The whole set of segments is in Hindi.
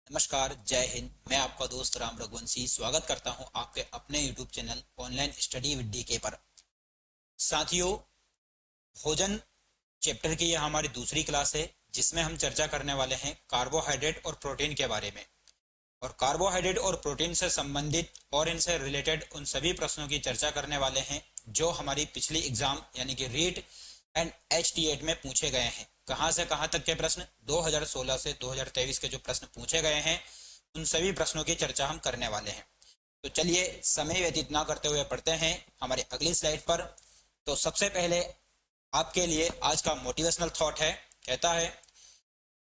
नमस्कार, जय हिंद। मैं आपका दोस्त राम रघुवंशी स्वागत करता हूं आपके अपने YouTube channel online study with DK पर। साथियों, भोजन चैप्टर की यह हमारी दूसरी क्लास है जिसमें हम चर्चा करने वाले हैं कार्बोहाइड्रेट और प्रोटीन के बारे में। और कार्बोहाइड्रेट और प्रोटीन से संबंधित और इनसे रिलेटेड उन सभी प्रश्नों की चर्चा करने वाले हैं जो हमारी पिछली एग्जाम यानी कि रीट एंड HT8 में पूछे गए हैं। कहां से कहां तक के प्रश्न, 2016 से 2023 के जो प्रश्न पूछे गए हैं उन सभी प्रश्नों की चर्चा हम करने वाले हैं। तो चलिए समय व्यतीत ना करते हुए पढ़ते हैं हमारे अगली स्लाइड पर। तो सबसे पहले आपके लिए आज का मोटिवेशनल थॉट है, कहता है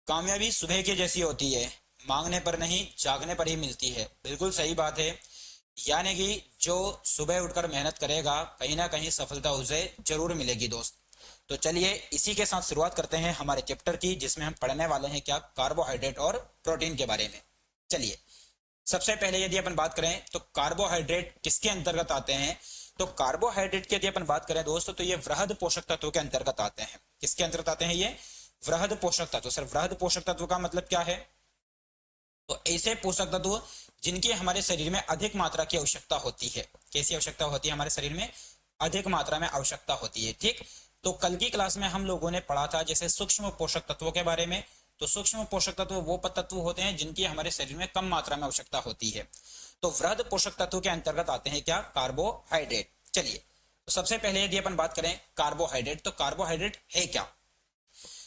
कामयाबी सुबह की जैसी होती है, मांगने पर नहीं जागने पर ही मिलती है। बिल्कुल सही बात है, यानी कि जो सुबह उठकर मेहनत करेगा कहीं ना कहीं सफलता उसे जरूर मिलेगी दोस्त। तो चलिए इसी के साथ शुरुआत करते हैं हमारे चैप्टर की, जिसमें हम पढ़ने वाले हैं क्या, कार्बोहाइड्रेट और प्रोटीन के बारे में। चलिए सबसे पहले यदि अपन बात करें तो कार्बोहाइड्रेट किसके अंतर्गत आते हैं। तो कार्बोहाइड्रेट की यदि अपन बात करें दोस्तों तो ये वृहद पोषक तत्वों के अंतर्गत आते हैं। किसके अंतर्गत आते हैं ये? वृहद पोषक तत्व। सर वृहद पोषक तत्व का मतलब क्या है? तो ऐसे पोषक तत्व जिनकी हमारे शरीर में अधिक मात्रा की आवश्यकता होती है। कैसी आवश्यकता होती है? हमारे शरीर में अधिक मात्रा में आवश्यकता होती है। ठीक, तो कल की क्लास में हम लोगों ने पढ़ा था जैसे सूक्ष्म पोषक तत्वों के बारे में। तो सूक्ष्म पोषक तत्व वो तत्व होते हैं जिनकी हमारे शरीर में कम मात्रा में आवश्यकता होती है। तो वृहद पोषक तत्व के अंतर्गत आते हैं क्या? कार्बोहाइड्रेट। चलिए तो सबसे पहले यदि अपन बात करें कार्बोहाइड्रेट, तो कार्बोहाइड्रेट है क्या?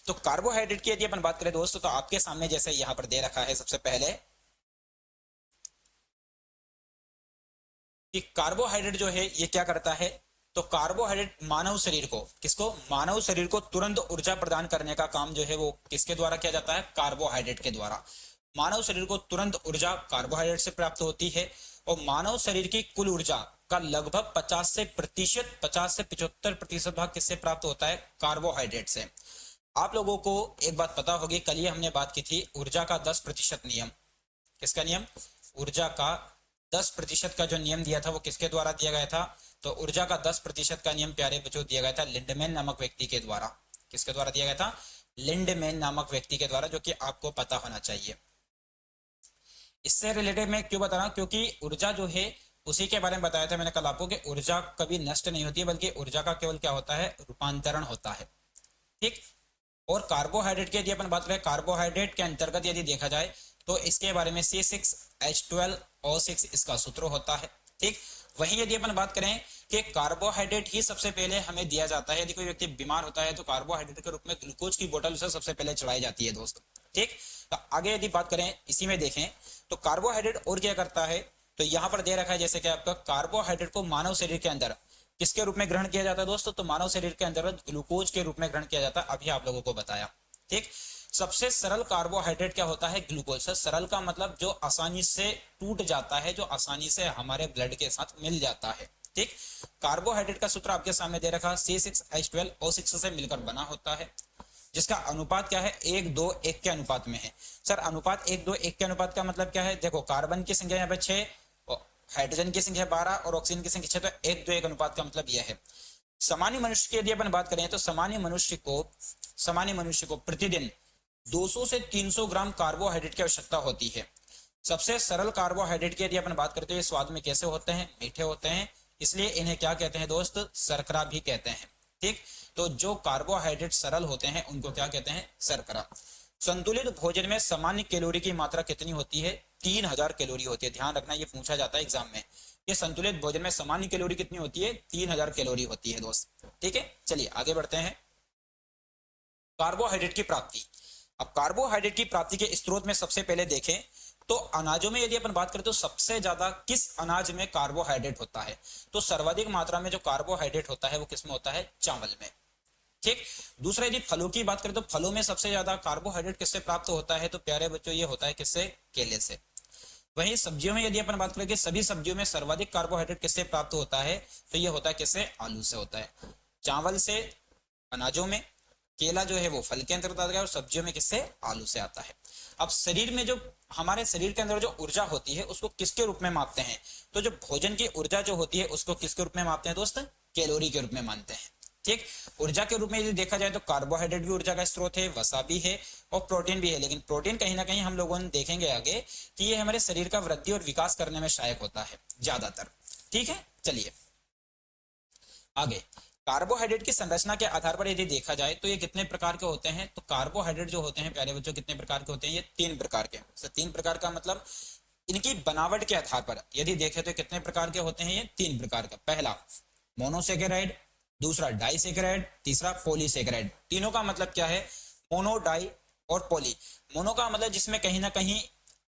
तो कार्बोहाइड्रेट की यदि अपन बात करें दोस्तों तो आपके सामने जैसे यहां पर दे रखा है सबसे पहले कि कार्बोहाइड्रेट जो है ये क्या करता है। तो कार्बोहाइड्रेट मानव शरीर को, किसको? मानव शरीर को तुरंत ऊर्जा प्रदान करने का काम जो है वो किसके द्वारा किया जाता है? कार्बोहाइड्रेट के द्वारा। मानव शरीर को तुरंत ऊर्जा कार्बोहाइड्रेट से प्राप्त होती है। और मानव शरीर की कुल ऊर्जा का लगभग 50 से 75% भाग किससे प्राप्त होता है? कार्बोहाइड्रेट से। आप लोगों को एक बात पता होगी, कल ही हमने बात की थी ऊर्जा का 10% नियम। किसका नियम? ऊर्जा का 10% का जो नियम दिया था वो किसके द्वारा दिया गया था? तो ऊर्जा का 10% का नियम प्यारे बच्चों दिया गया था लिंडमैन नामक व्यक्ति के द्वारा। किसके द्वारा दिया गया था? लिंडमैन नामक व्यक्ति के द्वारा, जो कि आपको पता होना चाहिए। इससे रिलेटेड मैं क्यों बता रहा हूं? क्योंकि ऊर्जा जो है उसी के बारे में बताया था मैंने कल आपको कि ऊर्जा कभी नष्ट नहीं होती है, बल्कि ऊर्जा का केवल क्या होता है? रूपांतरण होता है। ठीक, और कार्बोहाइड्रेट की यदि अपन बात करें, कार्बोहाइड्रेट के अंतर्गत यदि देखा जाए तो इसके बारे में C6H12O6 इसका सूत्र होता है। ठीक, वहीं यदि अपन बात करें कि कार्बोहाइड्रेट ही सबसे पहले हमें दिया जाता है, यदि कोई व्यक्ति बीमार होता है तो कार्बोहाइड्रेट के रूप में ग्लूकोज की बोतल उसे सबसे पहले चढ़ाई जाती है दोस्त। ठीक, तो आगे यदि बात करें इसी में देखें तो कार्बोहाइड्रेट और क्या करता है, तो यहां पर दे रखा है जैसे कि आपका कार्बोहाइड्रेट को मानव शरीर के अंदर किसके रूप में ग्रहण किया जाता है दोस्तों? तो मानव शरीर के अंतर्गत ग्लूकोज के रूप में ग्रहण किया जाता है। अभी आप लोगों को बताया। ठीक, सबसे सरल कार्बोहाइड्रेट क्या होता है? ग्लूकोज। से सरल का मतलब जो आसानी से टूट जाता है, जो आसानी से हमारे ब्लड के साथ मिल जाता है। ठीक, कार्बोहाइड्रेट का सूत्र आपके सामने दे रखा C6H12O6 से मिलकर बना होता है, जिसका अनुपात क्या है? 1:2:1 के अनुपात में है। सर अनुपात 1:2:1 के अनुपात का मतलब क्या है? देखो कार्बन की संख्या यहाँ पे 6, हाइड्रोजन की संख्या 12 और ऑक्सीजन की संख्या 6, तो 1:2:1 अनुपात का मतलब यह है। सामान्य मनुष्य की यदि अपन बात करें तो सामान्य मनुष्य को प्रतिदिन 200 से 300 ग्राम कार्बोहाइड्रेट की आवश्यकता होती है। सबसे सरल कार्बोहाइड्रेट की यदि अपन बात करते हैं, स्वाद में कैसे होते हैं? मीठे होते हैं, इसलिए इन्हें क्या कहते हैं दोस्त? शर्करा भी कहते हैं। ठीक, तो जो कार्बोहाइड्रेट सरल होते हैं उनको क्या कहते हैं? शर्करा। संतुलित भोजन में सामान्य कैलोरी की मात्रा कितनी होती है? 3000 कैलोरी होती है। ध्यान रखना, ये पूछा जाता है एग्जाम में कि संतुलित भोजन में सामान्य कैलोरी कितनी होती है? 3000 कैलोरी होती है दोस्त। ठीक है, चलिए आगे बढ़ते हैं। कार्बोहाइड्रेट की प्राप्ति। अब कार्बोहाइड्रेट की प्राप्ति के स्रोत में सबसे पहले देखें तो अनाजों में यदि अपन बात करें तो सबसे ज्यादा किस अनाज में कार्बोहाइड्रेट होता है? तो सर्वाधिक मात्रा में जो कार्बोहाइड्रेट होता है वो किसमें होता है? चावल में। ठीक, दूसरा यदि फलों की बात करें तो फलों में सबसे ज्यादा कार्बोहाइड्रेट किससे प्राप्त होता है? तो प्यारे बच्चों ये होता है किससे? केले से। वहीं सब्जियों में यदि अपन बात करें कि सभी सब्जियों में सर्वाधिक कार्बोहाइड्रेट किससे प्राप्त होता है, तो ये होता है किससे? आलू से होता है। चावल से अनाजों में, केला जो है वो फल के अंतर्गत आता है, और सब्जियों में किससे? आलू से आता है। अब शरीर में जो हमारे शरीर के अंदर जो ऊर्जा होती है उसको किसके रूप में मापते हैं? तो जो भोजन की ऊर्जा जो होती है उसको किसके रूप में मापते हैं दोस्त? कैलोरी के रूप में मानते हैं। ठीक। ऊर्जा के रूप में यदि देखा जाए तो कार्बोहाइड्रेट भी ऊर्जा का स्रोत है, वसा भी है और प्रोटीन भी है, लेकिन प्रोटीन कहीं ना कहीं हम लोगों ने देखेंगे आगे कि ये हमारे शरीर का वृद्धि और विकास करने में सहायक होता है ज्यादातर। ठीक है, चलिए आगे। कार्बोहाइड्रेट की संरचना के आधार पर यदि देखा जाए तो ये कितने प्रकार के होते हैं, तो कार्बोहाइड्रेट जो होते हैं प्यारे बच्चों कितने प्रकार के होते हैं, ये 3 प्रकार के। तो 3 प्रकार का मतलब इनकी बनावट के आधार पर यदि देखें तो कितने प्रकार के होते हैं, ये 3 प्रकार का। पहला मोनोसेकेराइड, दूसरा डाइसेकेराइड, तीसरा पॉलीसेकेराइड। तीनों का मतलब क्या है, मोनो, डाई और पॉली। मोनो का मतलब जिसमें कहीं ना कहीं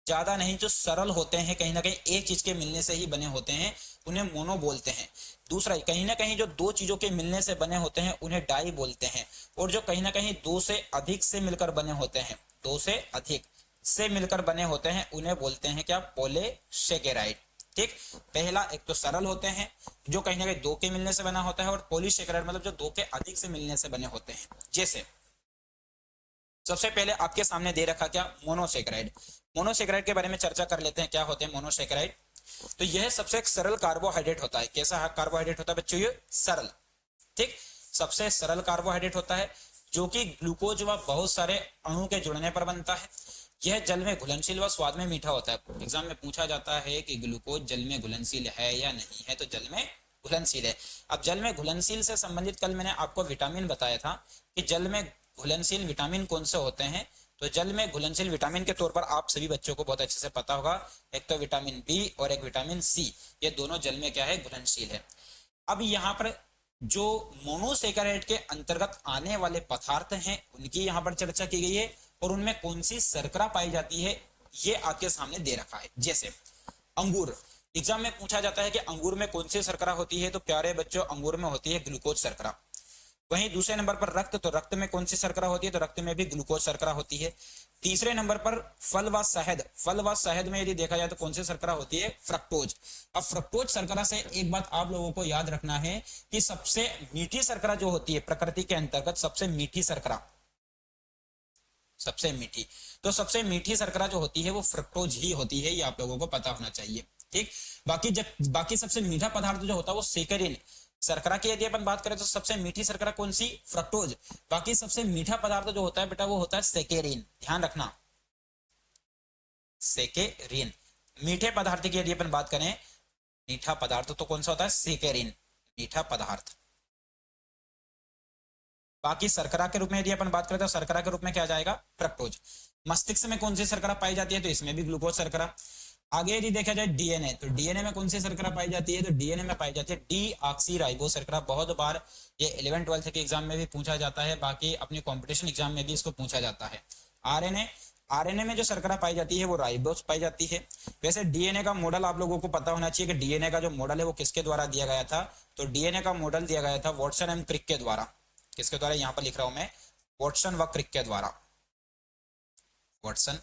ज्यादा नहीं, जो सरल होते हैं, कहीं ना कहीं एक चीज के मिलने से ही बने होते हैं, उन्हें मोनो बोलते हैं। दूसरा कहीं ना कहीं जो 2 चीजों के मिलने से बने होते हैं उन्हें डाई बोलते हैं। और जो कहीं ना कहीं 2 से अधिक से मिलकर बने होते हैं, 2 से अधिक से मिलकर बने होते हैं, उन्हें बोलते हैं क्या, पॉलीसेकेराइड। ठीक। पहला एक तो सरल होते हैं जो कहीं ना कहीं 2 के मिलने से बना होता है, और पॉलीसेकेराइड मतलब जो 2 के अधिक से मिलने से बने होते हैं। जैसे सबसे पहले आपके सामने दे रखा क्या, मोनोसेकेराइड। मोनोसेकेराइड के बारे में चर्चा कर लेते हैं, क्या होते हैं मोनोसेकेराइड। तो यह सबसे एक सरल कार्बोहाइड्रेट होता है। कैसा कार्बोहाइड्रेट होता है बच्चों, ये सरल। ठीक, सबसे सरल कार्बोहाइड्रेट होता है जो कि ग्लूकोज व बहुत सारे अणु के जुड़ने पर बनता है। यह जल में घुलनशील व स्वाद में मीठा होता है। एग्जाम में पूछा जाता है कि ग्लूकोज जल में घुलनशील है या नहीं है, तो जल में घुलनशील है। अब जल में घुलनशील से संबंधित कल मैंने आपको विटामिन बताया था कि जल में घुलनशील विटामिन कौन से होते हैं। तो जल में घुलनशील विटामिन के तौर पर आप सभी बच्चों को बहुत अच्छे से पता होगा, एक तो विटामिन बी और एक विटामिन सी, ये दोनों जल में क्या है, घुलनशील है। अब यहाँ पर जो मोनोसेकेराइड के अंतर्गत आने वाले पदार्थ हैं उनकी यहाँ पर चर्चा की गई है, और उनमें कौन सी शर्करा पाई जाती है ये आपके सामने दे रखा है। जैसे अंगूर, एग्जाम में पूछा जाता है कि अंगूर में कौन सी शर्करा होती है, तो प्यारे बच्चों अंगूर में होती है ग्लूकोज शर्करा। वहीं दूसरे नंबर पर रक्त, तो रक्त में कौन सी शर्करा होती है, तो रक्त में भी ग्लूकोज शर्करा होती है। तीसरे नंबर पर फल व शहद, फल व शहद में यदि देखा जाए तो कौन सी शर्करा होती है, फ्रक्टोज। अब फ्रक्टोज शर्करा से एक बात आप लोगों को याद रखना है कि सबसे मीठी शर्करा जो होती है प्रकृति के अंतर्गत, सबसे मीठी शर्करा, सबसे मीठी, तो सबसे मीठी शर्करा जो होती है वो फ्रक्टोज ही होती है, ये आप लोगों को पता होना चाहिए। ठीक, बाकी सबसे मीठा पदार्थ जो होता है वो सेकेरिन। शर्करा की यदि अपन बात करें तो सबसे मीठी शर्करा कौन सी, फ्रक्टोज। बाकी सबसे मीठा पदार्थ जो होता है बेटा वो होता है सेकेरिन, ध्यान रखना, सेकेरिन। मीठे पदार्थ की यदि अपन बात करें, मीठा पदार्थ तो कौन सा होता है, सेकेरिन, मीठा पदार्थ। बाकी शर्करा के रूप में यदि अपन बात करें तो शर्करा के रूप में क्या जाएगा, फ्रक्टोज। मस्तिष्क में कौन सी शर्करा पाई जाती है, तो इसमें भी ग्लूकोज शर्करा। आगे यदि देखा जाए डीएनए, तो डीएनए में कौन सी शर्करा पाई जाती है, तो डीएनए में पाई जाती है डी ऑक्सी राइबो शर्करा। बहुत बार ये 11th-12th के एग्जाम में भी पूछा जाता है, बाकी अपने कंपटीशन एग्जाम में भी इसको पूछा जाता है। आरएनए, आरएनए में जो शर्करा पाई जाती है वो राइबोस पाई जाती है। वैसे डीएनए का मॉडल आप लोगों को पता होना चाहिए कि डीएनए का जो मॉडल है वो किसके द्वारा दिया गया था, तो डीएनए का मॉडल दिया गया था वॉटसन एंड क्रिक के द्वारा। किसके द्वारा, यहाँ पर लिख रहा हूं मैं, वॉटसन व क्रिक के द्वारा, वॉटसन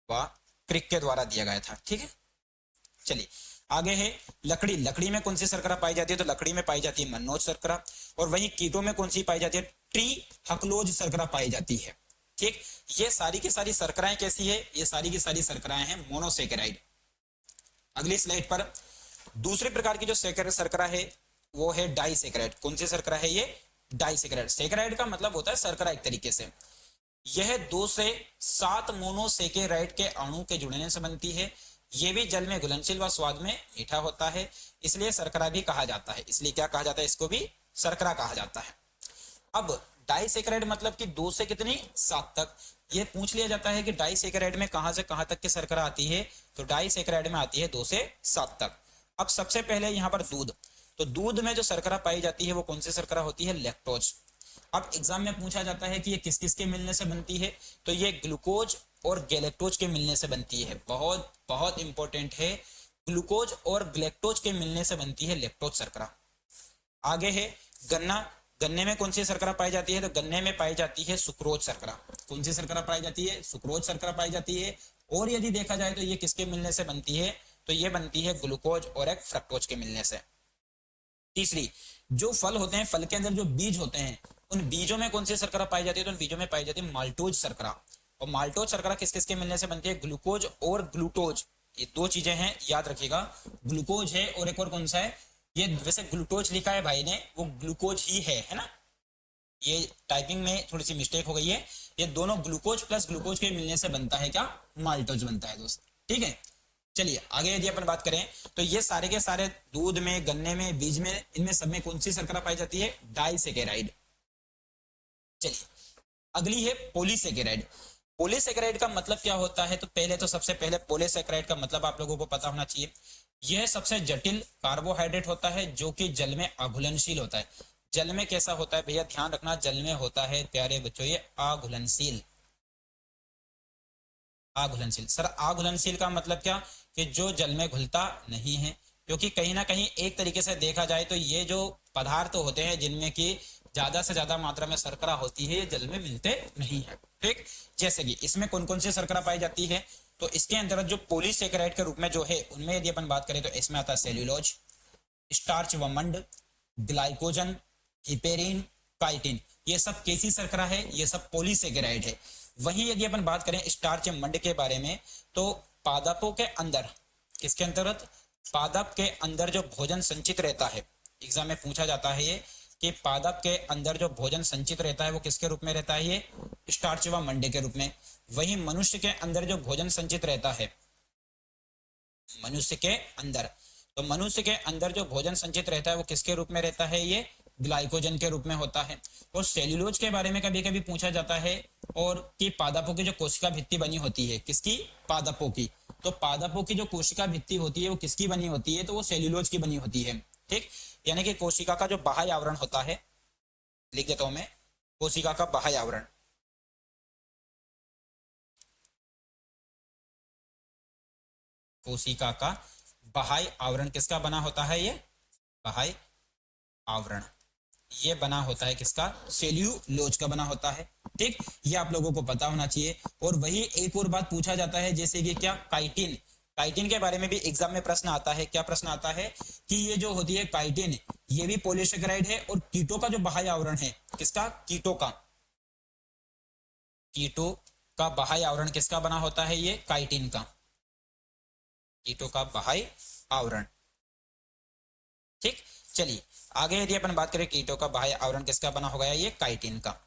व क्रिक के द्वारा दिया गया था। ठीक है, चलिए आगे है लकड़ी। लकड़ी में कौन सी शर्करा पाई जाती है, तो लकड़ी में पाई जाती है मन्नोज शर्करा। और वहीं कीटों में कौन सी पाई जाती है, ट्री हक्लोज शर्करा पाई जाती है। ठीक, ये सारी की सारी शर्कराएं कैसी है, ये सारी की सारी शर्कराएं हैं मोनोसेकेराइड। अगली स्लाइड पर दूसरे प्रकार की जो शर्करा है वो है डाइसेकेराइड। कौन सी शर्करा है ये, डाइसेकेराइड। सेकेराइड का मतलब होता है शर्करा एक तरीके से। यह 2 से 7 मोनोसेकेराइड के अणु के जुड़ने से बनती है। यह भी जल में घुलनशील व स्वाद में मीठा होता है, इसलिए शर्करा भी कहा जाता है। इसलिए क्या कहा जाता है, इसको भी शर्करा कहा जाता है। अब डाइसेकेराइड मतलब कि 2 से कितनी, 7 तक। ये पूछ लिया जाता है कि डाइसेकेराइड में कहां से कहां तक की शर्करा आती है, तो डाइसेकेराइड में आती है 2 से 7 तक। अब सबसे पहले यहाँ पर दूध, तो दूध में जो शर्करा पाई जाती है वो कौन सी शर्करा होती है, लैक्टोज। अब एग्जाम में पूछा जाता है कि ये किस किस के मिलने से बनती है, तो ये ग्लूकोज और गैलेक्टोज के मिलने से बनती है। बहुत बहुत इंपॉर्टेंट है, ग्लूकोज और ग्लैक्टोज के मिलने से बनती है लैक्टोज शर्करा। आगे है गन्ना। गन्ने में कौन सी शर्करा पाई जाती है, तो गन्ने में पाई जाती है सुक्रोज शर्करा। कौन सी शर्करा पाई जाती है, सुक्रोज शर्करा पाई जाती है। और यदि देखा जाए तो ये किसके मिलने से बनती है, तो ये बनती है ग्लूकोज और एक फ्रक्टोज के मिलने से। तीसरी, जो फल होते हैं, फल के अंदर जो बीज होते हैं, उन बीजों में कौन सी शर्करा पाई जाती है, तो उन बीजों में पाई जाती है माल्टोज शर्करा। और माल्टोज शर्करा किस किस के मिलने से बनती है, ग्लूकोज और ग्लूटोज। ये 2 चीजें हैं, याद रखिएगा, ग्लूकोज है और एक और कौन सा है, ये वैसे ग्लूकोज लिखा है भाई ने, वो ग्लूकोज ही है ना, ये टाइपिंग में थोड़ी सी मिस्टेक हो गई है। ये दोनों ग्लूकोज प्लस ग्लूकोज के मिलने से बनता है क्या, माल्टोज बनता है दोस्त, ठीक है। चलिए आगे यदि अपन बात करें तो ये सारे के सारे दूध में, गन्ने में, बीज में, इनमें सब में कौन सी शर्करा पाई जाती है, डाइसेकेराइड। चलिए अगली है पॉलीसेकेराइड। पॉलीसेकेराइड का मतलब क्या होता है, तो पहले तो सबसे पहले पॉलीसेकेराइड का मतलब आप लोगों को पता होना चाहिए। यह सबसे जटिल कार्बोहाइड्रेट होता है जो कि जल में अघुलनशील होता है। जल में कैसा होता है भैया, ध्यान रखना, जल में होता है प्यारे बच्चों ये अघुलनशील। अघुलनशील सर, अघुलनशील का मतलब क्या, कि जो जल में घुलता नहीं है। क्योंकि कहीं ना कहीं एक तरीके से देखा जाए तो ये जो पदार्थ होते हैं जिनमें कि ज्यादा से ज्यादा मात्रा में शर्करा होती है, ये जल में मिलते नहीं है, ठीक। जैसे कि इसमें कौन कौन सी शर्करा पाई जाती है, तो इसके अंदर जो पॉलीसेकेराइड के रूप में जो है उनमें यदि अपन बात करें तो इसमें आता है सेल्यूलोज, स्टार्च व मंड, ग्लाइकोजन, हिपेरिन, काइटिन। ये सब कैसी शर्करा है, ये सब पॉलीसेकेराइड है। वहीं यदि अपन बात करें स्टार्च मंड के बारे में, तो पादपों के अंदर, किसके अंतर्गत, पादप के अंदर जो भोजन संचित रहता है, एग्जाम में पूछा जाता है ये, कि पादप के अंदर जो भोजन संचित रहता है वो किसके रूप में रहता है, ये स्टार्च व मंड के रूप में। वहीं मनुष्य के अंदर जो भोजन संचित रहता है, मनुष्य के अंदर, तो मनुष्य के अंदर जो भोजन संचित रहता है वो किसके रूप में रहता है, ये ग्लाइकोजन के रूप में होता है। और सेल्यूलोज के बारे में कभी कभी पूछा जाता है, और कि पादपों की जो कोशिका भित्ति बनी होती है, किसकी, पादपों की, तो पादपों की जो कोशिका भित्ति होती है वो किसकी बनी होती है, तो वो सेल्यूलोज की बनी होती है, ठीक। यानी कि कोशिका का जो बाह्य आवरण होता है, लिख देता हूं मैं, कोशिका का बाह्य आवरण, कोशिका का बाह्य आवरण किसका बना होता है, ये बाह्य आवरण, ये बना होता है किसका, सेल्यूलोज का बना होता है, ठीक। ये आप लोगों को पता होना चाहिए। और वही एक और बात पूछा जाता है, जैसे कि क्या, काइटिन। काइटिन के बारे में भी एग्जाम में प्रश्न आता है, क्या प्रश्न आता है, कि ये जो होती है काइटिन, ये भी पॉलीसेकेराइड है, और कीटों का जो बाह्य आवरण है, किसका, कीटों का, कीटों का बाह्य आवरण किसका बना होता है, ये काइटिन का, कीटों का बाह्य आवरण, ठीक। चलिए आगे यदि अपन बात करें कीटों का बाह्य आवरण किसका बना होगा, ये काइटिन का।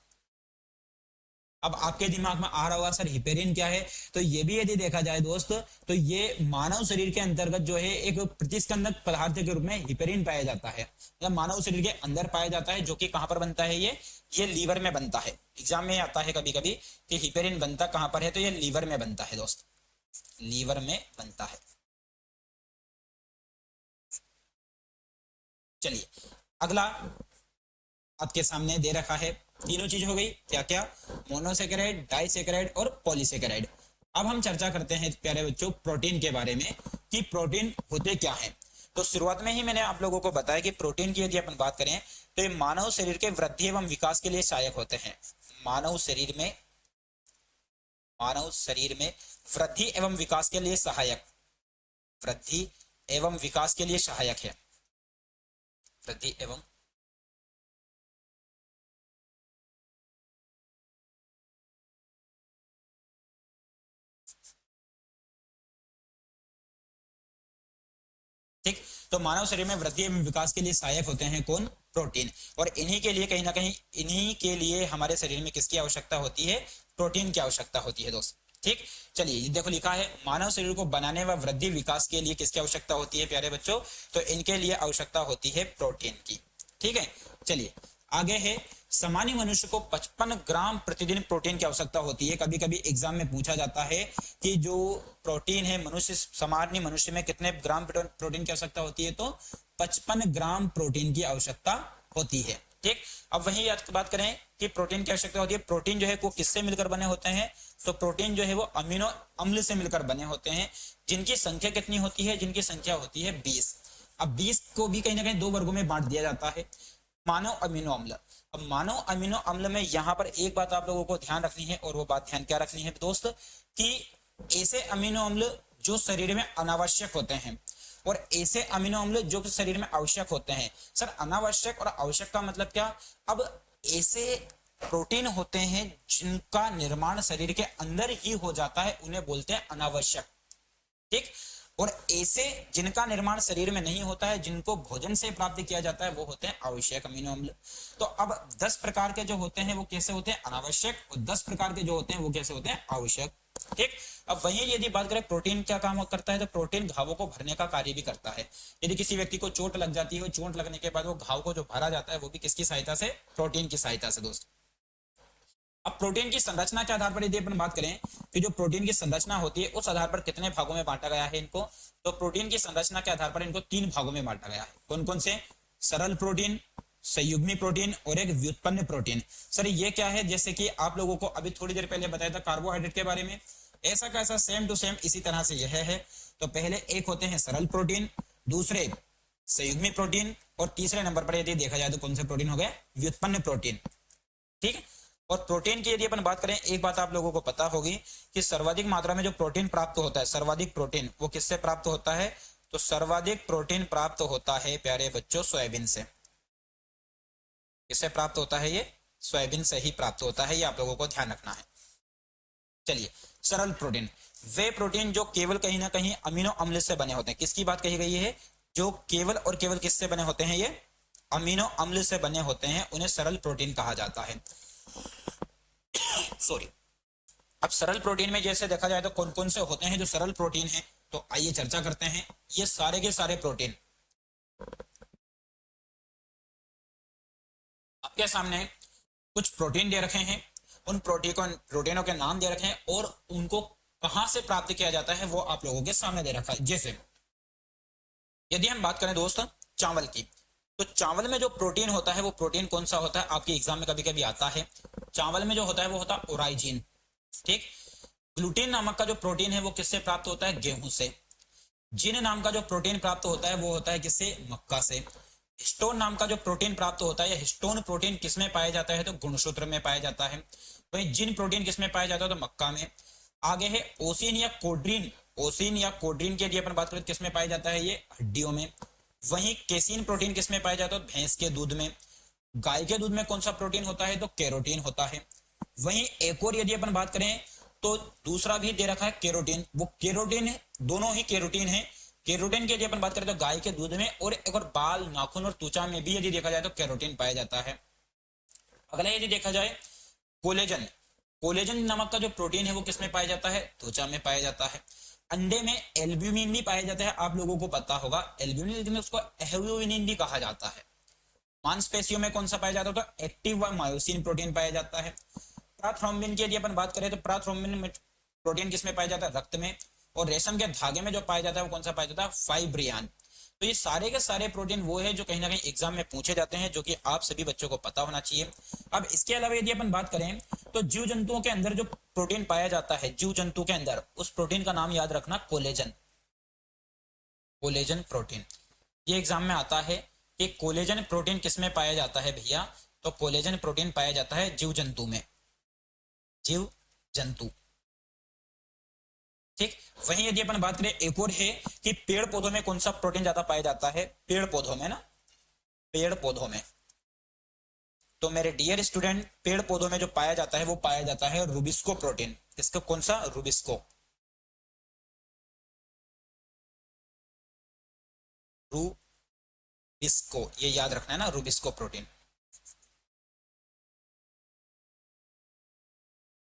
अब आपके दिमाग में आ रहा होगा सर हिपेरिन क्या है, तो ये भी यदि देखा जाए दोस्त, तो ये मानव शरीर के अंतर्गत जो है एक प्रतिस्कंदक पदार्थ के रूप में हिपेरिन पाया जाता है, मतलब मानव शरीर के अंदर पाया जाता है, जो कि कहां पर बनता है, ये लीवर में बनता है। एग्जाम में आता है कभी कभी कि हिपेरिन बनता कहां पर है, तो ये लीवर में बनता है दोस्त, लीवर में बनता है। चलिए अगला आपके सामने दे रखा है, तीनों चीज हो गई, क्या क्या, मोनोसेकेराइड, डाइसेकेराइड और पॉलीसेकेराइड। अब हम चर्चा करते हैं प्यारे बच्चों प्रोटीन के बारे में, कि प्रोटीन होते क्या हैं। तो शुरुआत में ही मैंने आप लोगों को बताया कि प्रोटीन की यदि अपन बात करें तो ये मानव शरीर के वृद्धि एवं विकास के लिए सहायक होते हैं। मानव शरीर में, मानव शरीर में वृद्धि एवं विकास के लिए सहायक, वृद्धि एवं विकास के लिए सहायक है, वृद्धि एवं, ठीक। तो मानव शरीर में वृद्धि एवं विकास के लिए सहायक होते हैं कौन, प्रोटीन। और इन्हीं के लिए कहीं ना कहीं, इन्हीं के लिए हमारे शरीर में किसकी आवश्यकता होती है, प्रोटीन की आवश्यकता होती है दोस्त, ठीक। चलिए देखो लिखा है मानव शरीर को बनाने व वृद्धि विकास के लिए किसकी आवश्यकता होती है प्यारे बच्चों, तो इनके लिए आवश्यकता होती है प्रोटीन की, ठीक है। चलिए आगे है, सामान्य मनुष्य को 55 ग्राम प्रतिदिन प्रोटीन की आवश्यकता होती है। कभी कभी एग्जाम में पूछा जाता है कि जो प्रोटीन है मनुष्य, सामान्य मनुष्य में कितने ग्राम प्रोटीन की आवश्यकता होती है, तो 55 ग्राम प्रोटीन की आवश्यकता होती है, ठीक। अब वही बात करें कि प्रोटीन की आवश्यकता होती है, प्रोटीन जो है वो किससे मिलकर बने होते हैं, तो प्रोटीन जो है वो अमीनो अम्ल से मिलकर बने होते हैं, जिनकी संख्या कितनी होती है, जिनकी संख्या होती है 20। अब 20 को भी कहीं ना कहीं दो वर्गों में बांट दिया जाता है, मानव अमीनो अम्ल। अब मानव अमीनो अम्ल में यहां पर एक बात आप लोगों को ध्यान रखनी है, और वो बात ध्यान क्या रखनी है दोस्त, कि ऐसे अमीनो अम्ल जो शरीर में अनावश्यक होते हैं, और ऐसे अमीनो अम्ल जो शरीर में आवश्यक होते हैं। सर अनावश्यक और आवश्यक का मतलब क्या, अब ऐसे प्रोटीन होते हैं जिनका निर्माण शरीर के अंदर ही हो जाता है, उन्हें बोलते हैं अनावश्यक, ठीक। और ऐसे जिनका निर्माण शरीर में नहीं होता है, जिनको भोजन से प्राप्त किया जाता है, वो होते हैं आवश्यक अमीनो अम्ल। तो अब 10 प्रकार के जो होते हैं वो कैसे होते हैं, अनावश्यक, और 10 प्रकार के जो होते हैं वो कैसे होते हैं, आवश्यक। ठीक। अब वहीं यदि बात करें प्रोटीन क्या काम करता है, तो प्रोटीन घावों को भरने का कार्य भी करता है। यदि किसी व्यक्ति को चोट लग जाती है, चोट लगने के बाद वो घाव को जो भरा जाता है वो भी किसकी सहायता से, प्रोटीन की सहायता से दोस्त। अब प्रोटीन की संरचना के आधार पर यदि अपन बात करें कि जो प्रोटीन की संरचना होती है उस आधार पर कितने भागों में बांटा गया है इनको, तो प्रोटीन की संरचना के आधार पर इनको 3 भागों में बांटा गया है। कौन कौन से, सरल प्रोटीन, संयुग्मी प्रोटीन और एक व्युत्पन्न प्रोटीन। सर ये क्या है, जैसे कि आप लोगों को अभी थोड़ी देर पहले बताया था कार्बोहाइड्रेट के बारे में, ऐसा कैसा सेम टू सेम इसी तरह से यह है। तो पहले एक होते हैं सरल प्रोटीन, दूसरे संयुग्मी प्रोटीन, और तीसरे नंबर पर यदि देखा जाए तो कौन से प्रोटीन हो गए, व्युत्पन्न प्रोटीन। ठीक है। और प्रोटीन की यदि अपन बात करें, एक बात आप लोगों को पता होगी कि सर्वाधिक मात्रा में जो प्रोटीन प्राप्त होता है, सर्वाधिक प्रोटीन वो किससे प्राप्त होता है, तो सर्वाधिक प्रोटीन प्राप्त होता है प्यारे बच्चों सोयाबीन से। किससे प्राप्त होता है, ये सोयाबीन से ही प्राप्त होता है, ये आप लोगों को ध्यान रखना है। चलिए, सरल प्रोटीन वे प्रोटीन जो केवल कहीं ना कहीं अमीनो अम्ल से बने होते हैं। किसकी बात कही गई है, जो केवल और केवल किससे बने होते हैं, ये अमीनो अम्ल से बने होते हैं, उन्हें सरल प्रोटीन कहा जाता है। सॉरी। अब सरल प्रोटीन में जैसे देखा जाए तो कौन कौन से होते हैं जो सरल प्रोटीन है, तो आइए चर्चा करते हैं। ये सारे के सारे प्रोटीन आपके सामने कुछ प्रोटीन दे रखे हैं, उन प्रोटीनों के नाम दे रखे हैं और उनको कहां से प्राप्त किया जाता है वो आप लोगों के सामने दे रखा है। जैसे यदि हम बात करें दोस्त चावल की, तो चावल में जो प्रोटीन होता है वो प्रोटीन कौन सा होता है, आपके एग्जाम में कभी कभी आता है। चावल में जो होता है वो होता है ओराइजिन। ठीक। ग्लूटीन नामक का जो प्रोटीन है वो किससे प्राप्त होता है, गेहूं से। जिन नाम का जो प्रोटीन प्राप्त होता है वो होता है किससे, मक्का से। हिस्टोन नाम का जो प्रोटीन प्राप्त होता है, या हिस्टोन प्रोटीन किसमें पाया जाता है, तो गुणसूत्र में पाया जाता है। वहीं जिन प्रोटीन किसमें पाया जाता है, तो मक्का में। आगे है ओसिन या कोड्रीन। ओसिन या कोड्रीन के लिए अपन बात करें किसमें पाया जाता है, ये हड्डियों में। वहीं केसिन प्रोटीन किसमें पाया जाता है, भैंस के दूध में। गाय के दूध में कौन सा प्रोटीन होता है, तो कैरोटीन होता है। वहीं एक और यदि अपन बात करें तो दूसरा भी दे रखा है कैरोटीन, वो कैरोटीन है, दोनों ही कैरोटीन है। कैरोटीन की यदि अपन बात करें तो गाय के दूध में, और एक और बाल, नाखून और त्वचा में भी यदि देखा जाए तो कैरोटीन पाया जाता है। अगला यदि देखा जाए कोलेजन। कोलेजन नामक का जो प्रोटीन है वो किसमें पाया जाता है, त्वचा में पाया जाता है। अंडे में एल्ब्यूमिन भी पाया जाता है, आप लोगों को पता होगा एल्ब्यूमिन, लेकिन उसको एल्ब्यूमिन भी कहा जाता है। मांसपेशियों में कौन सा पाया जाता है, तो एक्टिव व मायोसिन प्रोटीन पाया जाता है। प्राथ्रोम्बिन की यदि अपन बात करें तो प्राथ्रोम्बिन में प्रोटीन किसमें पाया जाता है, रक्त में। और रेशम के धागे में जो पाया जाता है वो कौन सा पाया जाता है, फाइब्रियान। तो ये सारे के सारे प्रोटीन वो है जो कहीं ना कहीं एग्जाम में पूछे जाते हैं, जो कि आप सभी बच्चों को पता होना चाहिए। अब इसके अलावा यदि अपन बात करें तो जीव जंतुओं के अंदर जो प्रोटीन पाया जाता है, जीव जंतु के अंदर, उस प्रोटीन का नाम याद रखना, कोलेजन। कोलेजन प्रोटीन, ये एग्जाम में आता है कि कोलेजन प्रोटीन किसमें पाया जाता है भैया, तो कोलेजन प्रोटीन पाया जाता है जीव जंतु में, जीव जंतु। ठीक। वहीं यदि अपन बात करें एक और है कि पेड़ पौधों में कौन सा प्रोटीन ज्यादा पाया जाता है, पेड़ पौधों में ना, पेड़ पौधों में। तो मेरे डियर स्टूडेंट, पेड़ पौधों में जो पाया जाता है वो पाया जाता है रूबिस्को प्रोटीन। इसका कौन सा, रूबिस्को, रूबिस्को, ये याद रखना है ना, रूबिस्को प्रोटीन।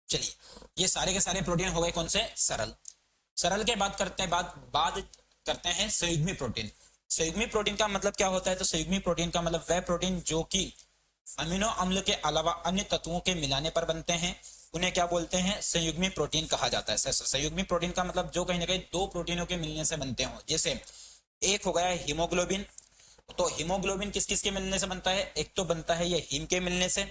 चलिए, ये सारे के सारे प्रोटीन हो गए कौन से, सरल। सरल के बात करते हैं, बात करते हैं संयुग्मी प्रोटीन। संयुग्मी प्रोटीन का मतलब क्या होता है, तो संयुग्मी प्रोटीन का मतलब वह प्रोटीन जो कि अमीनो अम्ल के अलावा अन्य तत्वों के मिलाने पर बनते हैं, उन्हें क्या बोलते हैं, संयुग्मी प्रोटीन कहा जाता है। संयुग्मी प्रोटीन का मतलब जो कहीं ना कहीं दो प्रोटीनों के मिलने से बनते हो। जैसे एक हो गया हीमोग्लोबिन, तो हीमोग्लोबिन किस किस के मिलने से बनता है, एक तो बनता है ये हीम के मिलने से,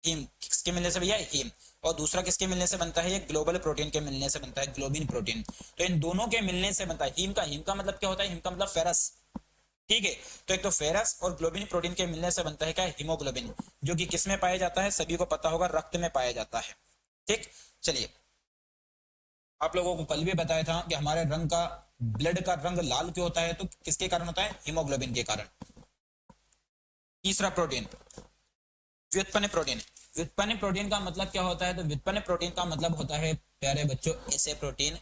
हीम किसके मिलने से भैया, हीम। और दूसरा किसके मिलने से बनता है, ये ग्लोबल प्रोटीन के मिलने से बनता है, ग्लोबिन प्रोटीन। तो इन दोनों के मिलने से बनता है हीम का मतलब क्या होता है, हीम का मतलब फेरस। ठीक है। तो एक तो फेरस और ग्लोबिन प्रोटीन के मिलने से बनता है क्या, हीमोग्लोबिन, जो कि किस में पाया जाता है, सभी को पता होगा, रक्त में पाया जाता है। ठीक। चलिए, आप लोगों को कल भी बताया था कि हमारे रंग का, ब्लड का रंग लाल क्यों होता है, तो किसके कारण होता है, हीमोग्लोबिन के कारण। तीसरा प्रोटीन व्युत्पन्न प्रोटीन। व्युत्पन्न प्रोटीन का मतलब क्या होता है, तो व्युत्पन्न प्रोटीन का मतलब होता है प्यारे बच्चों ऐसे प्रोटीन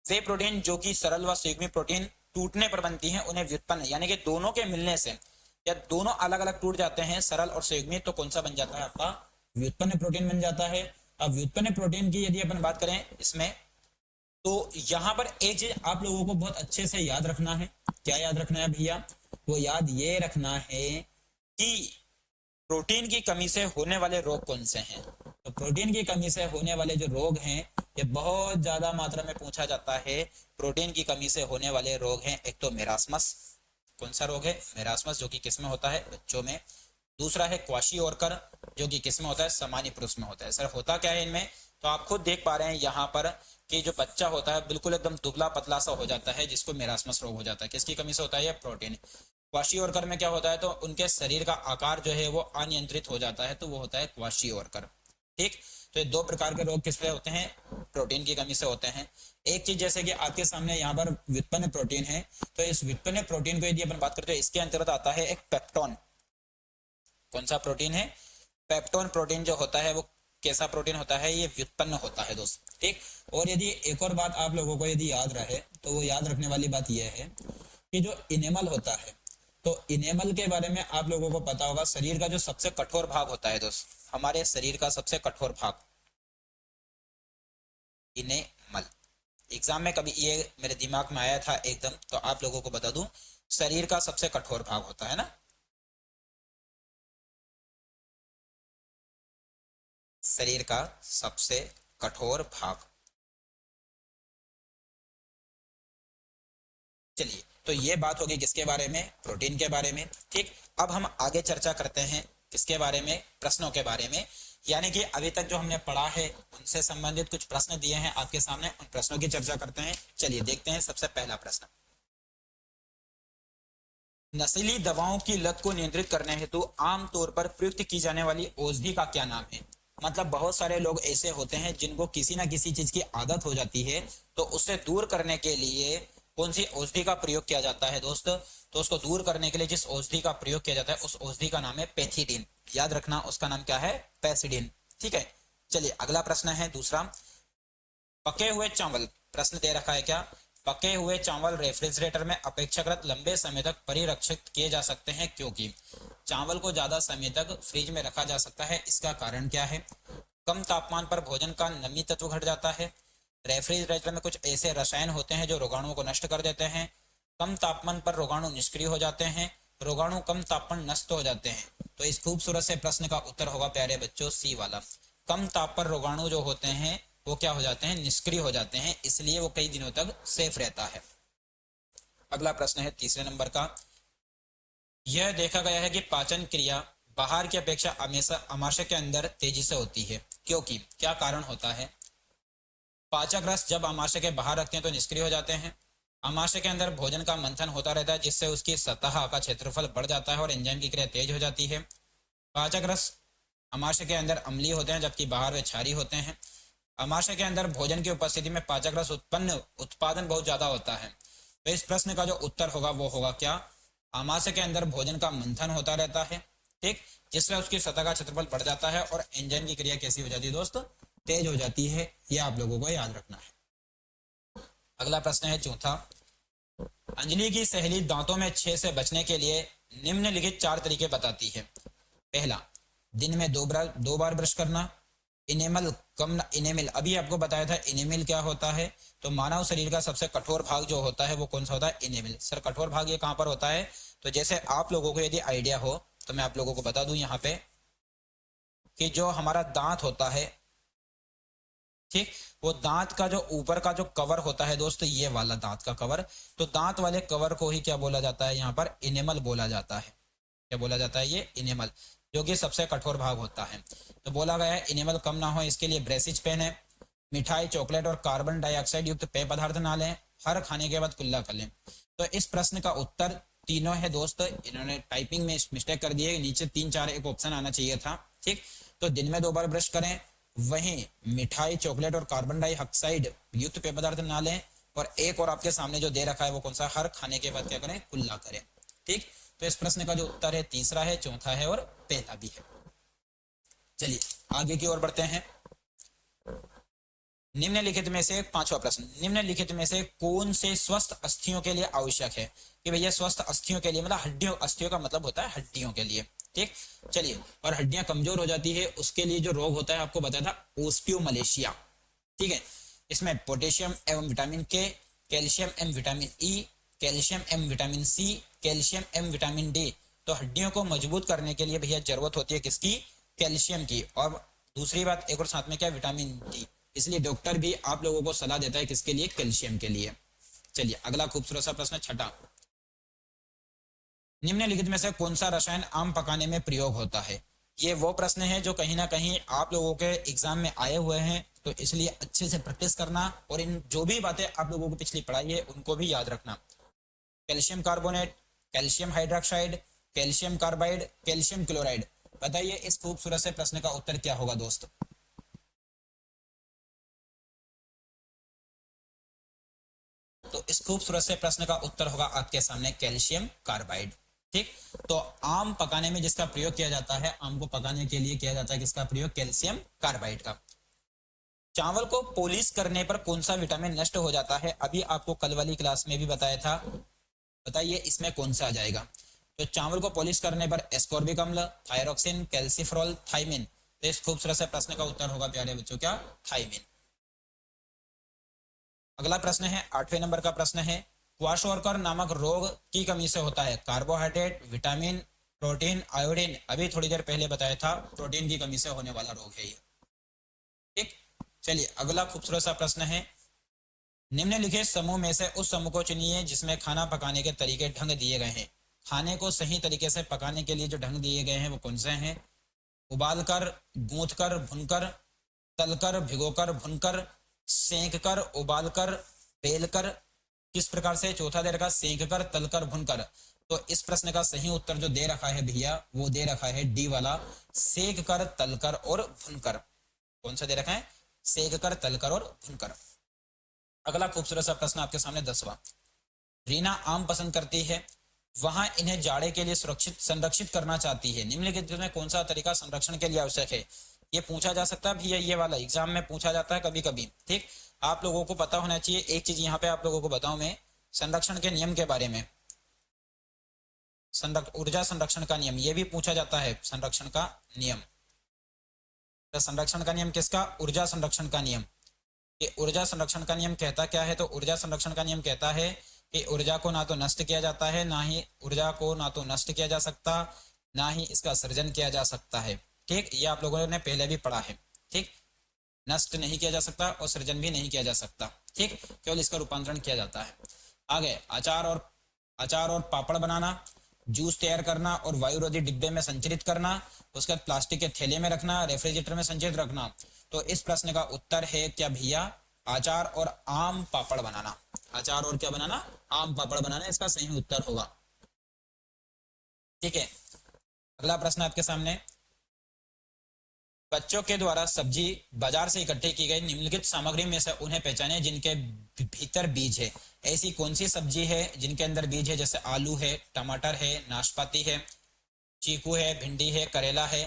वे प्रोटीन जो कि सरल व संयुग्मी प्रोटीन टूटने पर बनती हैं उन्हें व्युत्पन्न, यानी कि दोनों के मिलने से या दोनों अलग अलग टूट जाते हैं सरल और संयुग्मी, तो कौन सा बन जाता है आपका व्युत्पन्न प्रोटीन बन जाता है। अब व्युत्पन्न प्रोटीन की यदि अपन बात करें इसमें, तो यहां पर एक चीज आप लोगों को बहुत अच्छे से याद रखना है। क्या याद रखना है भैया? वो याद ये रखना है कि प्रोटीन की कमी से होने वाले रोग कौन से हैं। तो प्रोटीन की कमी से होने वाले जो रोग हैं ये बहुत ज्यादा मात्रा में पूछा जाता है। प्रोटीन की कमी से होने वाले रोग हैं, एक तो मेरास्मस, कौन सा रोग है? मेरास्मस, जो कि किस में होता है? बच्चों में। दूसरा है क्वाशियोरकर, जो कि किस में होता है? सामान्य पुरुष में होता है। सर होता क्या है इनमें? तो आप खुद देख पा रहे हैं यहाँ पर कि जो बच्चा होता है बिल्कुल एकदम दुबला पतला सा हो जाता है, जिसको मेरास्मस रोग हो जाता है। किसकी कमी से होता है? ये प्रोटीन। क्वाशियोरकर में क्या होता है? तो उनके शरीर का आकार जो है वो अनियंत्रित हो जाता है, तो वो होता है क्वाशियोरकर। ठीक, तो ये दो प्रकार के रोग किस पे होते हैं? प्रोटीन की कमी से होते हैं। एक चीज जैसे कि आपके सामने यहाँ पर व्युत्पन्न प्रोटीन है, तो इस व्युत्पन्न प्रोटीन को यदि अपन बात करते हैं, इसके अंतर्गत आता है एक पेप्टोन। कौन सा प्रोटीन है? पेप्टोन प्रोटीन जो होता है वो कैसा प्रोटीन होता है? ये व्युत्पन्न होता है दोस्त। ठीक, और यदि एक और बात आप लोगों को यदि याद रहे, तो वो याद रखने वाली बात यह है कि जो इनेमल होता है, तो इनेमल के बारे में आप लोगों को पता होगा, शरीर का जो सबसे कठोर भाग होता है दोस्त, हमारे शरीर का सबसे कठोर भाग इनेमल। एग्जाम में कभी ये मेरे दिमाग में आया था एकदम, तो आप लोगों को बता दूं, शरीर का सबसे कठोर भाग होता है ना, शरीर का सबसे कठोर भाग। चलिए, तो ये बात होगी किसके बारे में? प्रोटीन के बारे में। ठीक, अब हम आगे चर्चा करते हैं किसके बारे में? प्रश्नों के बारे में। यानी कि अभी तक जो हमने पढ़ा है उनसे संबंधित कुछ प्रश्न दिए हैं आपके सामने, उन प्रश्नों की चर्चा करते हैं। चलिए देखते हैं सबसे पहला प्रश्न। नशीली दवाओं की लत को नियंत्रित करने हेतु आमतौर पर प्रयुक्त की जाने वाली औषधि का क्या नाम है? मतलब बहुत सारे लोग ऐसे होते हैं जिनको किसी ना किसी चीज की आदत हो जाती है, तो उससे दूर करने के लिए कौन सी औषधि का प्रयोग किया जाता है दोस्त? तो उसको दूर करने के लिए जिस औषधि का प्रयोग किया जाता है उस औषधि का नाम है पेथिडिन। याद रखना, उसका नाम क्या है? पेथिडिन। ठीक है, चलिए अगला प्रश्न है दूसरा। पके हुए चावल, प्रश्न दे रखा है क्या? पके हुए चावल रेफ्रिजरेटर में अपेक्षाकृत लंबे समय तक परिरक्षित किए जा सकते हैं, क्योंकि चावल को ज्यादा समय तक फ्रिज में रखा जा सकता है। इसका कारण क्या है? कम तापमान पर भोजन का नमी तत्व घट जाता है। रेफ्रिजरेटर में कुछ ऐसे रसायन होते हैं जो रोगाणुओं को नष्ट कर देते हैं। कम तापमान पर रोगाणु निष्क्रिय हो जाते हैं। रोगाणु कम तापमान नष्ट हो जाते हैं। तो इस खूबसूरत से प्रश्न का उत्तर होगा प्यारे बच्चों सी वाला। कम ताप पर रोगाणु जो होते हैं वो क्या हो जाते हैं? निष्क्रिय हो जाते हैं, इसलिए वो कई दिनों तक सेफ रहता है। अगला प्रश्न है तीसरे नंबर का। यह देखा गया है कि पाचन क्रिया बाहर की अपेक्षा हमेशा आमाशय के अंदर तेजी से होती है, क्योंकि क्या कारण होता है? पाचक रस जब आमाशय के बाहर रखते हैं तो निष्क्रिय हो जाते हैं। आमाशय के अंदर भोजन का मंथन होता रहता है, जिससे उसकी सतह का क्षेत्रफल बढ़ जाता है और एंजाइम की क्रिया तेज हो जाती है। पाचक रस आमाशय के अंदर अम्लीय होते हैं जबकि बाहर वे क्षारीय होते हैं। आमाशय के अंदर भोजन की उपस्थिति में पाचक रस उत्पादन बहुत ज्यादा होता है। तो इस प्रश्न का जो उत्तर होगा वो होगा क्या? आमाशय के अंदर भोजन का मंथन होता रहता है, ठीक, जिससे उसकी सतह का क्षेत्रफल बढ़ जाता है और एंजाइम की क्रिया कैसी हो जाती है दोस्त? तेज हो जाती है। यह आप लोगों को याद रखना है। अगला प्रश्न है चौथा। अंजलि की सहेली दांतों में छेद से बचने के लिए निम्नलिखित 4 तरीके बताती है। पहला, दिन में 2 बार ब्रश करना। इनेमल कम, इनेमिल अभी आपको बताया था इनेमिल क्या होता है। तो मानव शरीर का सबसे कठोर भाग जो होता है वो कौन सा होता है? इनेमिल। सर कठोर भाग ये कहां पर होता है? तो जैसे आप लोगों को यदि आइडिया हो तो मैं आप लोगों को बता दूं यहाँ पे कि जो हमारा दांत होता है, ठीक, वो दांत का जो ऊपर का जो कवर होता है दोस्त, ये वाला दांत का कवर, तो दांत वाले कवर को ही क्या बोला जाता है? यहाँ पर इनेमल बोला जाता है। क्या बोला जाता है? ये इनेमल, जो कि सबसे कठोर भाग होता है। तो बोला गया है इनेमल कम ना हो इसके लिए ब्रेसिज पेन है। मिठाई, चॉकलेट और कार्बन डाइऑक्साइड युक्त पेय पदार्थ ना लें। हर खाने के बाद कुल्ला कर लें। तो इस प्रश्न का उत्तर तीनों है दोस्त। इन्होंने टाइपिंग में मिस्टेक कर दी है, नीचे 3-4 एक ऑप्शन आना चाहिए था। ठीक, तो दिन में 2 बार ब्रश करें, वहीं मिठाई, चॉकलेट और कार्बन डाइऑक्साइड युक्त पेय पदार्थ ना लें, और एक और आपके सामने जो दे रखा है वो कौन सा? हर खाने के बाद क्या करें? कुल्ला करें। ठीक, तो इस प्रश्न का जो उत्तर है तीसरा है, चौथा है और पहला भी है। चलिए आगे की ओर बढ़ते हैं। निम्नलिखित में से, पांचवा प्रश्न, निम्नलिखित में से कौन से स्वस्थ अस्थियों के लिए आवश्यक है? कि भैया स्वस्थ अस्थियों के लिए मतलब हड्डियों, अस्थियों का मतलब होता है हड्डियों के लिए, ठीक। चलिए, और हड्डियां कमजोर हो जाती है उसके लिए जो रोग होता है आपको बताया था ओस्टियोमलेशिया, ठीक है। इसमें पोटेशियम एवं विटामिन के, कैल्शियम एवं विटामिन ई, कैल्शियम एवं विटामिन सी, कैल्शियम एवं विटामिन डी। तो हड्डियों को मजबूत करने के लिए भैया जरूरत होती है किसकी? कैल्शियम की। और दूसरी बात एक और साथ में क्या, विटामिन डी। इसलिए डॉक्टर भी आप लोगों को सलाह देता है किसके लिए? कैल्शियम के लिए। चलिए अगला खूबसूरत सा प्रश्न, छठा, निम्नलिखित में से कौन सा रसायन आम पकाने में प्रयोग होता है? ये वो प्रश्न है जो कहीं ना कहीं आप लोगों के एग्जाम में आए हुए हैं, तो इसलिए अच्छे से प्रैक्टिस करना और इन जो भी बातें आप लोगों को पिछली पढ़ाई है उनको भी याद रखना। Calcium carbonate, calcium hydroxide, calcium carbide, calcium chloride. बताइए इस खूबसूरत से प्रश्न का उत्तर क्या होगा दोस्त? तो इस खूबसूरत से प्रश्न का उत्तर होगा आपके सामने कैल्शियम कार्बाइड, ठीक। तो आम पकाने में जिसका प्रयोग किया जाता है, आम को पकाने के लिए किया जाता है किसका प्रयोग? कैल्शियम कार्बाइड का। चावल को पॉलिश करने पर कौन सा विटामिन नष्ट हो जाता है? अभी आपको कल वाली क्लास में भी बताया था, बताइए इसमें कौन सा आ जाएगा? तो चावल को पॉलिश करने पर एस्कॉर्बिक अम्ल, थायरोक्सिन, कैल्सिफेरॉल, थाइमिन। तो इस खूबसूरत से प्रश्न का उत्तर होगा प्यारे बच्चों क्या? थाइमिन। अगला प्रश्न है 8वें नंबर का प्रश्न है, क्वाशोरकर नामक रोग की कमी से होता है? Carbohydrate, vitamin, protein, iodine. अभी थोड़ी देर पहले बताया था प्रोटीन की कमी से होने वाला रोग है ये, ठीक। चलिए अगला खूबसूरत सा प्रश्न है, निम्नलिखित समूह में से उस समूह को चुनिए जिसमें खाना पकाने के तरीके ढंग दिए गए हैं। खाने को सही तरीके से पकाने के लिए जो ढंग दिए गए हैं वो कौन से हैं? उबालकर, गूंथकर, भुनकर, तलकर, भिगोकर, भुनकर, सेंककर, उबालकर, बेलकर। किस प्रकार से? चौथा दे रखा सेंककर, तलकर, भुनकर। तो इस प्रश्न का सही उत्तर जो दे रखा है भैया वो दे रखा है डी वाला, सेक कर, तलकर और भुनकर। कौन सा दे रखा है? सेक कर, तलकर और भुनकर। अगला खूबसूरत सा प्रश्न आपके सामने 10वां, रीना आम पसंद करती है, वहां इन्हें जाड़े के लिए सुरक्षित संरक्षित करना चाहती है। निम्नलिखित में कौन सा तरीका संरक्षण के लिए आवश्यक है? ये पूछा जा सकता है भैया, ये वाला एग्जाम में पूछा जाता है कभी कभी, ठीक। आप लोगों को पता होना चाहिए। एक चीज यहाँ पे आप लोगों को बताऊं मैं संरक्षण के नियम के बारे में, ऊर्जा संरक्षण का नियम, ये भी पूछा जाता है संरक्षण का नियम। तो संरक्षण का नियम किसका? ऊर्जा संरक्षण का नियम। कि ऊर्जा संरक्षण का नियम कहता क्या है? तो ऊर्जा संरक्षण का नियम कहता है कि ऊर्जा को ना तो नष्ट किया जाता है, ना ही ऊर्जा को ना तो नष्ट किया जा सकता, ना ही इसका सृजन किया जा सकता है, ठीक। ये आप लोगों ने पहले भी पढ़ा है, ठीक। नष्ट नहीं किया जा सकता और सृजन भी नहीं किया जा सकता, ठीक। केवल इसका रूपांतरण किया जाता है। आगे अचार और पापड़ बनाना, जूस तैयार करना और वायुरोधी डिब्बे में संचरित करना, उसके बाद प्लास्टिक के थैले में रखना, रेफ्रिजरेटर में संचरित रखना। तो इस प्रश्न का उत्तर है क्या भैया? अचार और आम पापड़ बनाना। अचार और क्या बनाना? आम पापड़ बनाना इसका सही उत्तर होगा, ठीक है। अगला प्रश्न आपके सामने, बच्चों के द्वारा सब्जी बाजार से इकट्ठी की गई निम्नलिखित सामग्री में से उन्हें पहचाने जिनके भीतर बीज है। ऐसी कौन सी सब्जी है जिनके अंदर बीज है? जैसे आलू है, टमाटर है, नाशपाती है, चीकू है, भिंडी है, करेला है,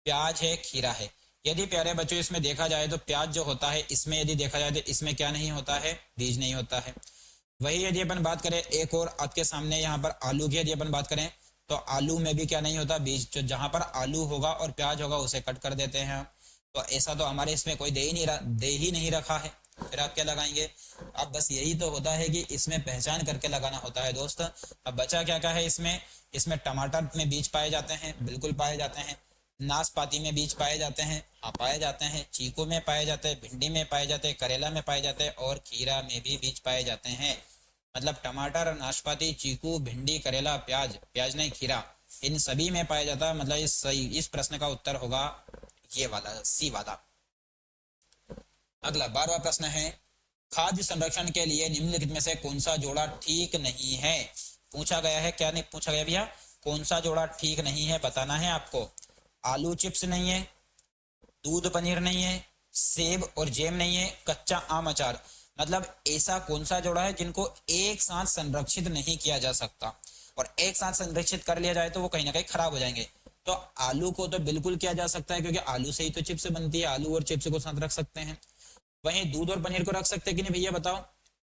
प्याज है, खीरा है। यदि प्यारे बच्चों इसमें देखा जाए तो प्याज जो होता है इसमें यदि देखा जाए तो इसमें क्या नहीं होता है? बीज नहीं होता है। वही यदि अपन बात करें एक और आपके सामने यहाँ पर आलू की यदि अपन बात करें तो आलू में भी क्या नहीं होता? बीज। जो जहां पर आलू होगा और प्याज होगा उसे कट कर देते हैं। तो ऐसा तो हमारे इसमें कोई दे ही नहीं रखा है, फिर आप क्या लगाएंगे? अब बस यही तो होता है कि इसमें पहचान करके लगाना होता है दोस्त। अब बचा क्या क्या है इसमें? इसमें टमाटर में बीज पाए जाते हैं, बिल्कुल पाए जाते हैं। नाशपाती में बीज पाए जाते हैं, हाँ पाए जाते हैं। चीकू में पाए जाते हैं, भिंडी में पाए जाते हैं, करेला में पाए जाते हैं और खीरा में भी बीज पाए जाते हैं। मतलब टमाटर, नाशपाती, चीकू, भिंडी, करेला, प्याज, प्याज नहीं खीरा, इन सभी में पाया जाता है। मतलब इस प्रश्न का उत्तर होगा ये वाला, सी वाला। अगला 12वां प्रश्न है, खाद्य संरक्षण के लिए निम्नलिखित में से कौन सा जोड़ा ठीक नहीं है? पूछा गया है, क्या नहीं पूछा गया भैया? कौन सा जोड़ा ठीक नहीं है बताना है आपको। आलू चिप्स नहीं है, दूध पनीर नहीं है, सेब और जैम नहीं है, कच्चा आम अचार। मतलब ऐसा कौन सा जोड़ा है जिनको एक साथ संरक्षित नहीं किया जा सकता? और एक साथ संरक्षित कर लिया जाए तो वो कहीं ना कहीं खराब हो जाएंगे। तो आलू को तो बिल्कुल किया जा सकता है क्योंकि आलू से ही तो चिप्स बनती है, आलू और चिप्स को साथ रख सकते हैं। वहीं दूध और पनीर को रख सकते कि नहीं भैया बताओ?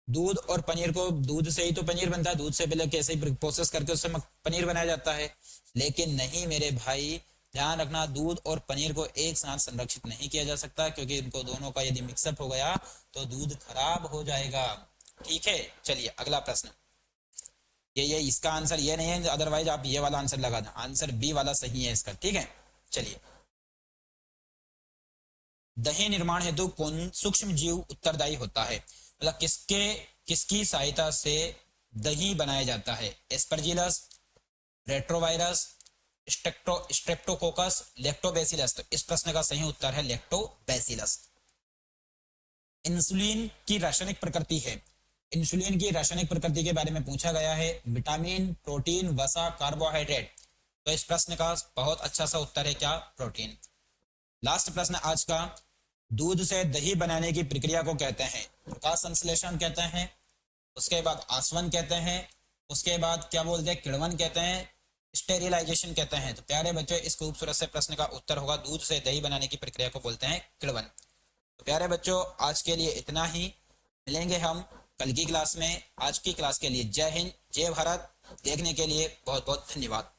दूध और पनीर को, दूध से ही तो पनीर बनता है, दूध से पहले कैसे ही प्रोसेस करके उससे पनीर बनाया जाता है। लेकिन नहीं मेरे भाई, ध्यान रखना, दूध और पनीर को एक साथ संरक्षित नहीं किया जा सकता, क्योंकि इनको दोनों का यदि मिक्सअप हो गया तो दूध खराब हो जाएगा। ठीक है, चलिए अगला प्रश्न। ये इसका आंसर ये नहीं है, अदरवाइज आप ये वाला आंसर लगा दें, आंसर बी वाला सही है इसका। ठीक है, चलिए। दही निर्माण हेतु कौन सूक्ष्म जीव उत्तरदायी होता है? मतलब किसकी सहायता से दही बनाया जाता है? Aspergillus, retrovirus, Streptococcus, Lactobacillus. तो इस प्रश्न का सही उत्तर है लेक्टोबैसिलस। इंसुलिन की रासायनिक प्रकृति है। इंसुलिन की रासायनिक प्रकृति के बारे में पूछा गया है। विटामिन, प्रोटीन, वसा, कार्बोहाइड्रेट। तो इस प्रश्न का बहुत अच्छा सा उत्तर है क्या? प्रोटीन। लास्ट प्रश्न आज का। दूध से दही बनाने की प्रक्रिया को कहते हैं? प्रकाश संश्लेषण कहते हैं, उसके बाद आसवन कहते हैं, उसके बाद क्या बोलते हैं, किण्वन कहते हैं, स्टेरिलाइजेशन कहते हैं। तो प्यारे बच्चों, इस खूबसूरत से प्रश्न का उत्तर होगा दूध से दही बनाने की प्रक्रिया को बोलते हैं किण्वन। तो प्यारे बच्चों, आज के लिए इतना ही। मिलेंगे हम कल की क्लास में। आज की क्लास के लिए जय हिंद, जय भारत। देखने के लिए बहुत बहुत धन्यवाद।